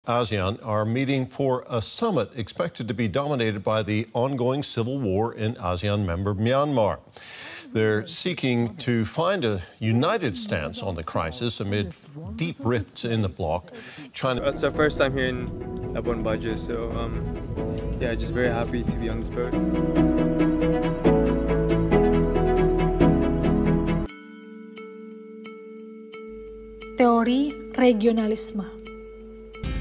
ASEAN are meeting for a summit expected to be dominated by the ongoing civil war in ASEAN member Myanmar. They're seeking to find a united stance on the crisis amid deep rifts in the bloc. China. It's our first time here in Labuan Bajo, so just very happy to be on this boat. Teori regionalisme.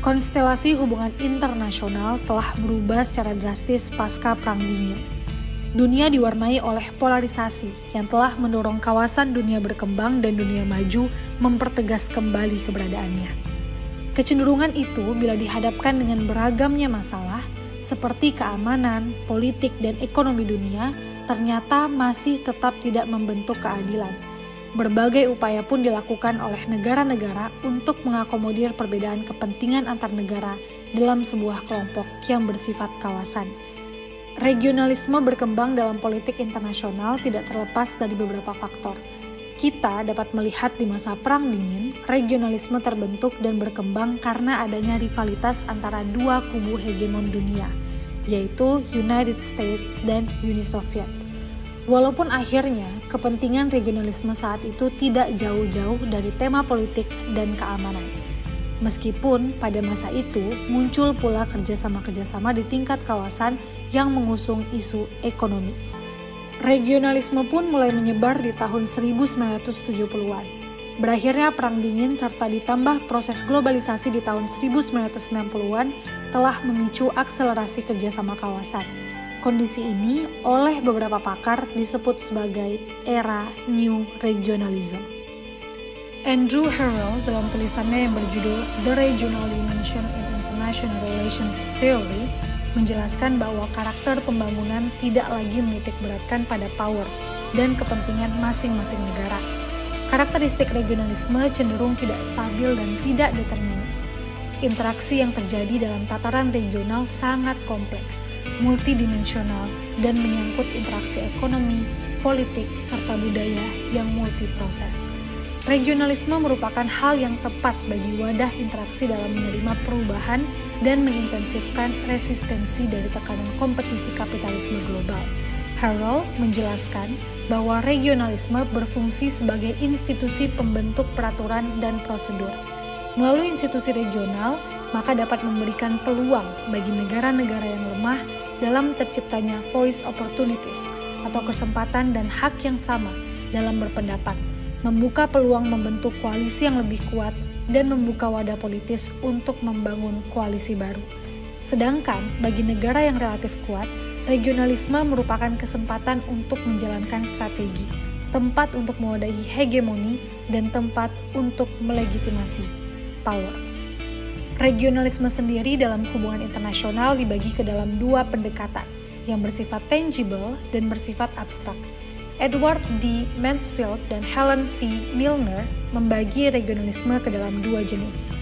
Konstelasi hubungan internasional telah berubah secara drastis pasca Perang Dingin. Dunia diwarnai oleh polarisasi yang telah mendorong kawasan dunia berkembang dan dunia maju mempertegas kembali keberadaannya. Kecenderungan itu bila dihadapkan dengan beragamnya masalah seperti keamanan, politik, dan ekonomi dunia ternyata masih tetap tidak membentuk keadilan. Berbagai upaya pun dilakukan oleh negara-negara untuk mengakomodir perbedaan kepentingan antar negara dalam sebuah kelompok yang bersifat kawasan. Regionalisme berkembang dalam politik internasional tidak terlepas dari beberapa faktor. Kita dapat melihat di masa Perang Dingin, regionalisme terbentuk dan berkembang karena adanya rivalitas antara dua kubu hegemon dunia, yaitu United States dan Uni Soviet. Walaupun akhirnya kepentingan regionalisme saat itu tidak jauh-jauh dari tema politik dan keamanan. Meskipun pada masa itu muncul pula kerjasama-kerjasama di tingkat kawasan yang mengusung isu ekonomi. Regionalisme pun mulai menyebar di tahun 1970-an. Berakhirnya Perang Dingin serta ditambah proses globalisasi di tahun 1990-an telah memicu akselerasi kerjasama kawasan. Kondisi ini oleh beberapa pakar disebut sebagai era New Regionalism. Andrew Harrell dalam tulisannya yang berjudul The Regional Dimension in International Relations Theory menjelaskan bahwa karakter pembangunan tidak lagi menitikberatkan pada power dan kepentingan masing-masing negara. Karakteristik regionalisme cenderung tidak stabil dan tidak determinis. Interaksi yang terjadi dalam tataran regional sangat kompleks, multidimensional, dan menyangkut interaksi ekonomi, politik, serta budaya yang multiproses. Regionalisme merupakan hal yang tepat bagi wadah interaksi dalam menerima perubahan dan mengintensifkan resistensi dari tekanan kompetisi kapitalisme global. Harrell menjelaskan bahwa regionalisme berfungsi sebagai institusi pembentuk peraturan dan prosedur. Melalui institusi regional, maka dapat memberikan peluang bagi negara-negara yang lemah dalam terciptanya voice opportunities atau kesempatan dan hak yang sama dalam berpendapat, membuka peluang membentuk koalisi yang lebih kuat dan membuka wadah politis untuk membangun koalisi baru. Sedangkan bagi negara yang relatif kuat, regionalisme merupakan kesempatan untuk menjalankan strategi, tempat untuk mewadahi hegemoni, dan tempat untuk melegitimasi power. Regionalisme sendiri dalam hubungan internasional dibagi ke dalam dua pendekatan yang bersifat tangible dan bersifat abstrak. Edward D. Mansfield dan Helen V. Milner membagi regionalisme ke dalam dua jenis.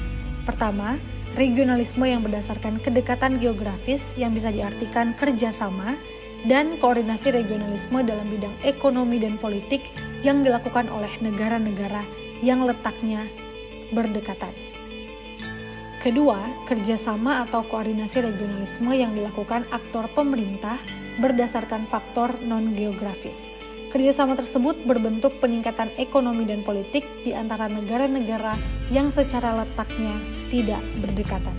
Pertama, regionalisme yang berdasarkan kedekatan geografis yang bisa diartikan kerjasama dan koordinasi regionalisme dalam bidang ekonomi dan politik yang dilakukan oleh negara-negara yang letaknya berdekatan. Kedua, kerjasama atau koordinasi regionalisme yang dilakukan aktor pemerintah berdasarkan faktor non-geografis. Kerjasama tersebut berbentuk peningkatan ekonomi dan politik di antara negara-negara yang secara letaknya tidak berdekatan.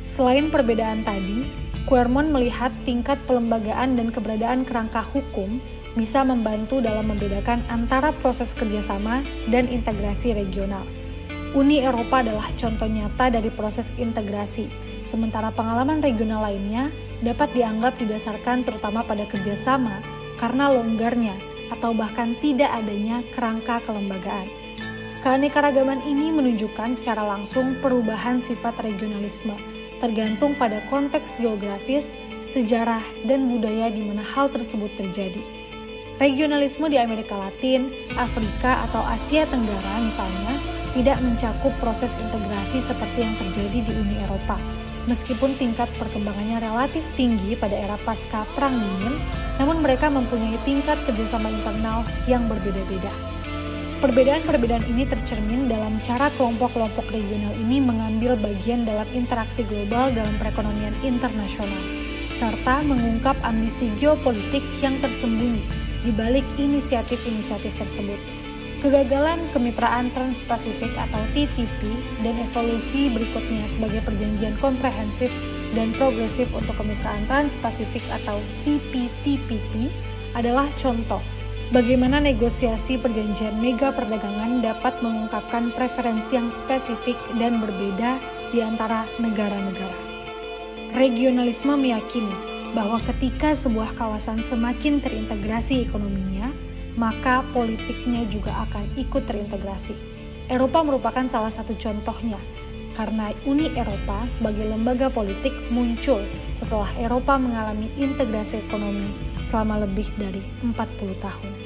Selain perbedaan tadi, Quermont melihat tingkat pelembagaan dan keberadaan kerangka hukum bisa membantu dalam membedakan antara proses kerjasama dan integrasi regional. Uni Eropa adalah contoh nyata dari proses integrasi, sementara pengalaman regional lainnya dapat dianggap didasarkan terutama pada kerjasama karena longgarnya atau bahkan tidak adanya kerangka kelembagaan. Keanekaragaman ini menunjukkan secara langsung perubahan sifat regionalisme, tergantung pada konteks geografis, sejarah, dan budaya di mana hal tersebut terjadi. Regionalisme di Amerika Latin, Afrika, atau Asia Tenggara misalnya, tidak mencakup proses integrasi seperti yang terjadi di Uni Eropa. Meskipun tingkat perkembangannya relatif tinggi pada era pasca Perang Dingin, namun mereka mempunyai tingkat kerjasama internal yang berbeda-beda. Perbedaan-perbedaan ini tercermin dalam cara kelompok-kelompok regional ini mengambil bagian dalam interaksi global dalam perekonomian internasional, serta mengungkap ambisi geopolitik yang tersembunyi di balik inisiatif-inisiatif tersebut. Kegagalan kemitraan Trans-Pasifik atau TTP dan evolusi berikutnya sebagai perjanjian komprehensif dan progresif untuk kemitraan Trans-Pasifik atau CPTPP adalah contoh bagaimana negosiasi perjanjian mega perdagangan dapat mengungkapkan preferensi yang spesifik dan berbeda di antara negara-negara. Regionalisme meyakini bahwa ketika sebuah kawasan semakin terintegrasi ekonominya, maka politiknya juga akan ikut terintegrasi. Eropa merupakan salah satu contohnya, karena Uni Eropa sebagai lembaga politik muncul setelah Eropa mengalami integrasi ekonomi selama lebih dari 40 tahun.